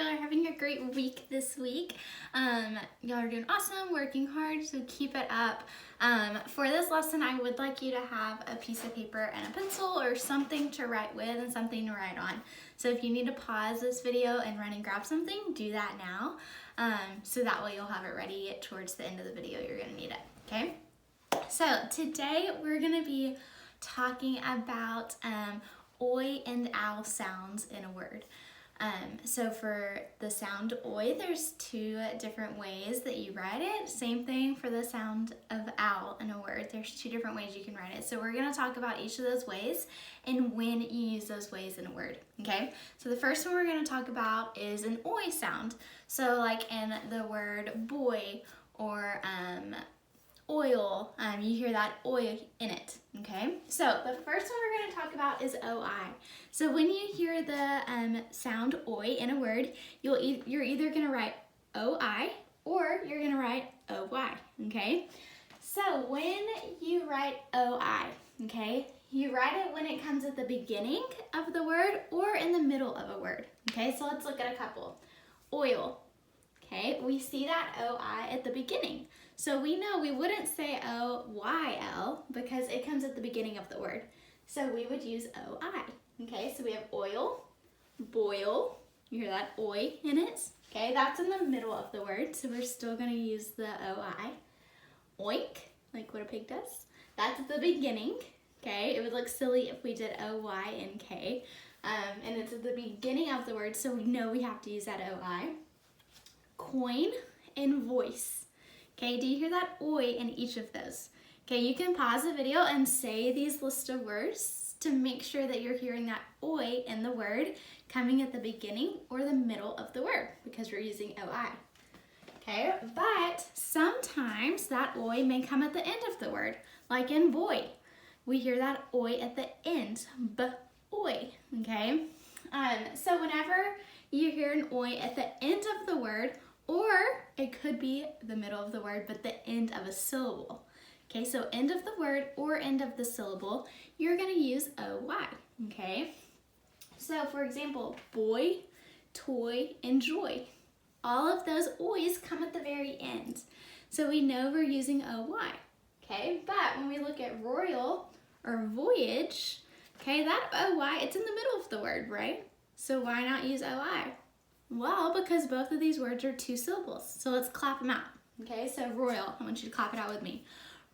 y'all are having a great week this week. Y'all are doing awesome, working hard, so keep it up. For this lesson, I would like you to have a piece of paper and a pencil or something to write with and something to write on. So if you need to pause this video and run and grab something, do that now. So that way you'll have it ready towards the end of the video. You're gonna need it, okay? So today we're gonna be talking about oi and ow sounds in a word. So for the sound oi, there's two different ways that you write it. Same thing for the sound of owl in a word. There's two different ways you can write it. So we're gonna talk about each of those ways and when you use those ways in a word, okay? So the first one we're gonna talk about is an oi sound. So like in the word boy or oil, you hear that oi in it, okay? So the first one we're going to talk about is oi. So when you hear the sound oi in a word, you're either going to write oi or you're going to write oy, okay? So when you write oi, okay, you write it when it comes at the beginning of the word or in the middle of a word, okay? So let's look at a couple. Oil, okay? We see that oi at the beginning. So we know we wouldn't say O-Y-L because it comes at the beginning of the word. So we would use O-I, okay? So we have oil, boil, you hear that oi in it, okay? That's in the middle of the word, so we're still gonna use the O-I. Oink, like what a pig does. That's at the beginning, okay? It would look silly if we did O-Y-N-K, and it's at the beginning of the word, so we know we have to use that O-I. Coin and voice. Okay, do you hear that oi in each of those? Okay, you can pause the video and say these list of words to make sure that you're hearing that oi in the word coming at the beginning or the middle of the word because we're using oi. Okay, but sometimes that oi may come at the end of the word, like in boy. We hear that oi at the end, b-oi, okay? So whenever you hear an oi at the end of the word, or it could be the middle of the word, but the end of a syllable. Okay, so end of the word or end of the syllable, you're gonna use OY, okay? So for example, boy, toy, and joy. All of those oys come at the very end. So we know we're using OY, okay? But when we look at royal or voyage, okay, that OY, it's in the middle of the word, right? So why not use OI? Well, because both of these words are two syllables. So let's clap them out. Okay, so royal, I want you to clap it out with me.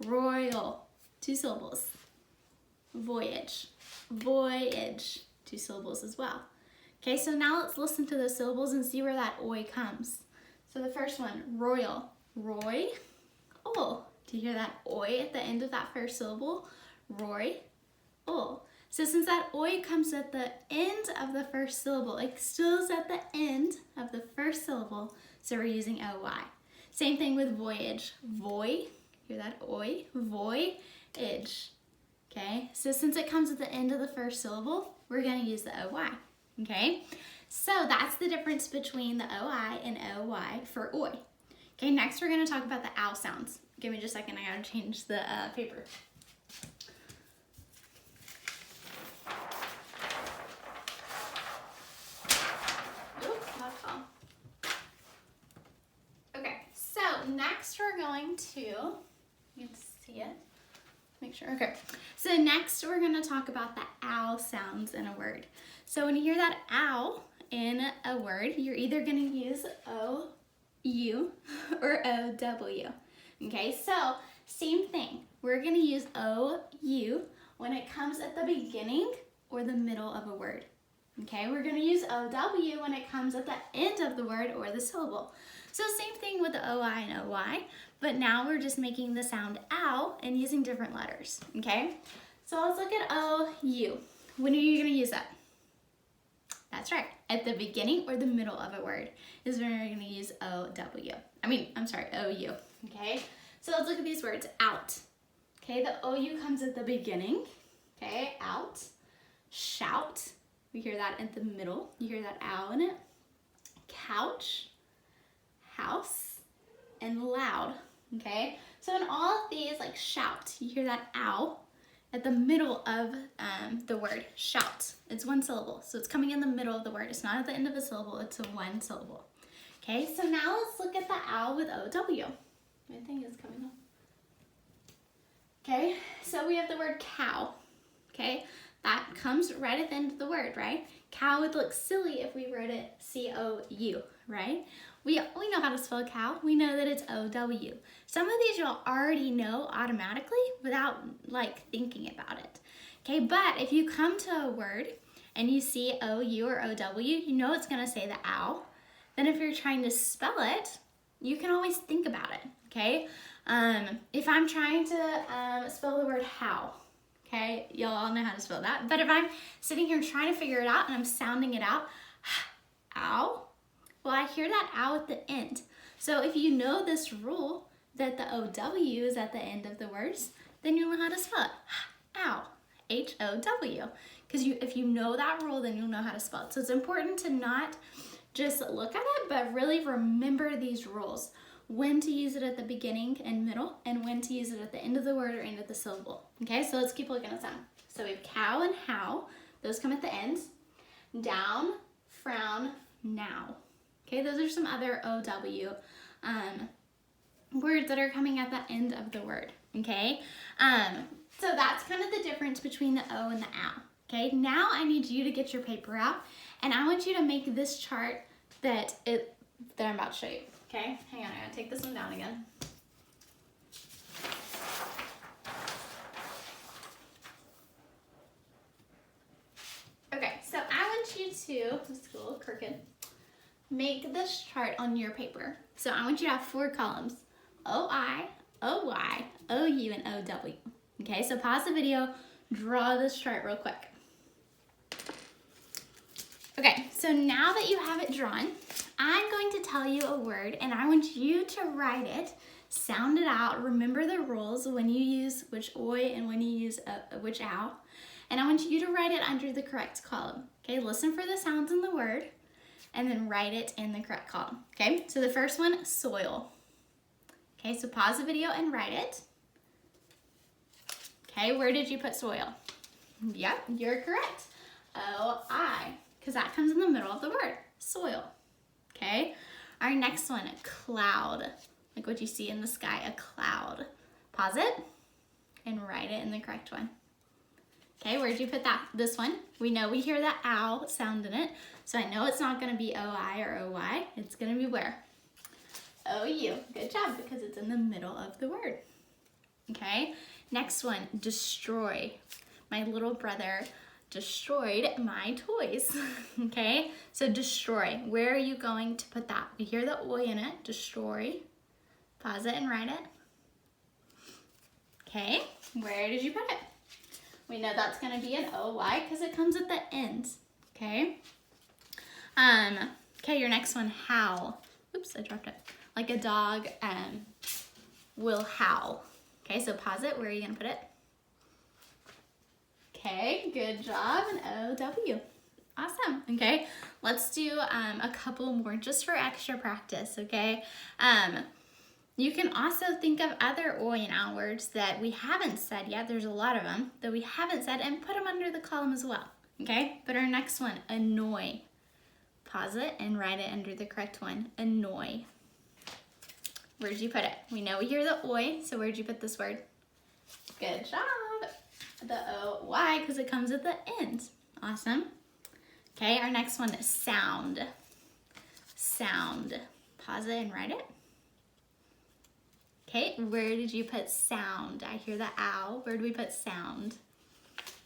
Royal, two syllables. Voyage, voyage, two syllables as well. Okay, so now let's listen to those syllables and see where that oi comes. So the first one, royal, roy, ol. Do you hear that oi at the end of that first syllable? Roy, ol. So since that oi comes at the end of the first syllable, it still is at the end of the first syllable, so we're using OY. Same thing with voyage. Voy, hear that oi? Voyage, okay? So since it comes at the end of the first syllable, we're gonna use the OY, okay? So that's the difference between the OI and OY for oi. Okay, next we're gonna talk about the ow sounds. Give me just a second, I gotta change the paper. Next we're going to, you can see it, make sure, okay. So next we're gonna talk about the ow sounds in a word. So when you hear that ow in a word, you're either gonna use O-U or O-W, okay? So same thing, we're gonna use O-U when it comes at the beginning or the middle of a word, okay? We're gonna use O-W when it comes at the end of the word or the syllable. So same thing with the OI and OY, but now we're just making the sound ow and using different letters, okay? So let's look at OU. When are you gonna use that? That's right, at the beginning or the middle of a word is when you're gonna use OU, okay? So let's look at these words, out. Okay, the OU comes at the beginning, okay, out. Shout, we hear that at the middle, you hear that ow in it. Couch, house, and loud, okay? So in all of these, like shout, you hear that ow, at the middle of the word. Shout. It's one syllable, so it's coming in the middle of the word. It's not at the end of a syllable, it's a one syllable. Okay, so now let's look at the owl with O-W. My thing is coming up. Okay, so we have the word cow. Okay, that comes right at the end of the word, right? Cow would look silly if we wrote it C-O-U, right? We know how to spell cow. We know that it's O-W. Some of these you'll already know automatically without like thinking about it. Okay, but if you come to a word and you see O-U or O-W, you know it's gonna say the owl. Then if you're trying to spell it, you can always think about it, okay? If I'm trying to spell the word how, okay, y'all all know how to spell that, but if I'm sitting here trying to figure it out and I'm sounding it out, ow, well, I hear that ow at the end. So if you know this rule that the O-W is at the end of the words, then you'll know how to spell it, ow, H-O-W. Because if you know that rule, then you'll know how to spell it. So it's important to not just look at it, but really remember these rules. When to use it at the beginning and middle, and when to use it at the end of the word or end of the syllable. Okay, so let's keep looking at some. So we have cow and how. Those come at the end. Down, frown, now. Okay, those are some other O-W words that are coming at the end of the word. Okay, so that's kind of the difference between the O and the ow. Okay, now I need you to get your paper out, and I want you to make this chart that I'm about to show you. Okay, hang on, I gotta take this one down again. Okay, so I want you to, this is a little crooked, make this chart on your paper. So I want you to have 4 columns, O-I, O-Y, O-U, and O-W. Okay, so pause the video, draw this chart real quick. Okay, so now that you have it drawn, I'm going to tell you a word and I want you to write it, sound it out, remember the rules when you use which oi and when you use which ow. And I want you to write it under the correct column. Okay, listen for the sounds in the word and then write it in the correct column. Okay, so the first one, soil. Okay, so pause the video and write it. Okay, where did you put soil? Yep, you're correct. O-I, because that comes in the middle of the word, soil. Okay, our next one, cloud. Like what you see in the sky, a cloud. Pause it and write it in the correct one. Okay, where'd you put that? This one. We know we hear the ow sound in it, so I know it's not gonna be O-I or O-Y. It's gonna be where? O-U. Good job, because it's in the middle of the word. Okay, next one, destroy. My little brother destroyed my toys. Okay, so destroy. Where are you going to put that? You hear the oi in it, destroy. Pause it and write it. Okay, where did you put it? We know that's gonna be an O-Y because it comes at the end. Okay. Okay, your next one, howl. Oops, I dropped it. Like a dog will howl. Okay, so pause it. Where are you gonna put it? Okay, good job, an O-W. Awesome, okay. Let's do a couple more just for extra practice, okay? You can also think of other oi and ow words that we haven't said yet. There's a lot of them that we haven't said and put them under the column as well, okay? But our next one, annoy. Pause it and write it under the correct one, annoy. Where'd you put it? We know we hear the oi, so where'd you put this word? Good job. The O-Y, because it comes at the end. Awesome. Okay, our next one is sound. Sound. Pause it and write it. Okay, where did you put sound? I hear the ow. Where do we put sound?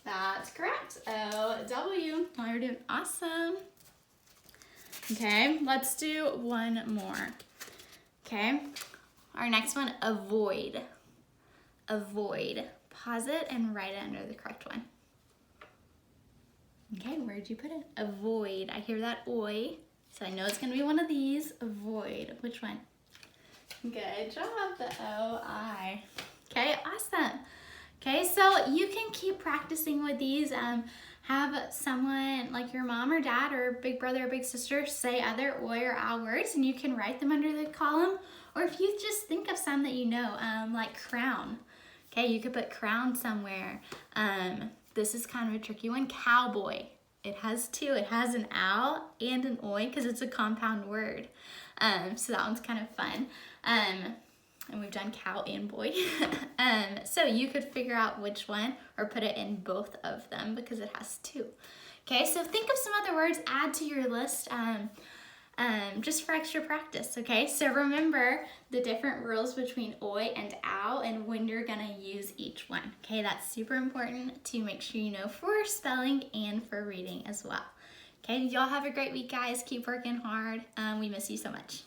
That's correct. O-W. Oh, you're doing awesome. Okay, let's do one more. Okay, our next one, avoid. Avoid. Pause it and write it under the correct one. Okay, where'd you put it? Avoid. I hear that oi, so I know it's gonna be one of these. Avoid. Which one? Good job, the O-I. Okay, awesome. Okay, so you can keep practicing with these. Have someone like your mom or dad or big brother or big sister say other oi or ow words, and you can write them under the column. Or if you just think of some that you know, like crown. Okay, you could put crown somewhere. This is kind of a tricky one, cowboy. It has two. It has an owl and an oi because it's a compound word. So that one's kind of fun. And we've done cow and boy. So you could figure out which one or put it in both of them because it has two. Okay, so think of some other words, add to your list just for extra practice, okay? So remember the different rules between oi and ow and when you're gonna use each one, okay? That's super important to make sure you know for spelling and for reading as well. Okay, y'all have a great week, guys. Keep working hard. We miss you so much.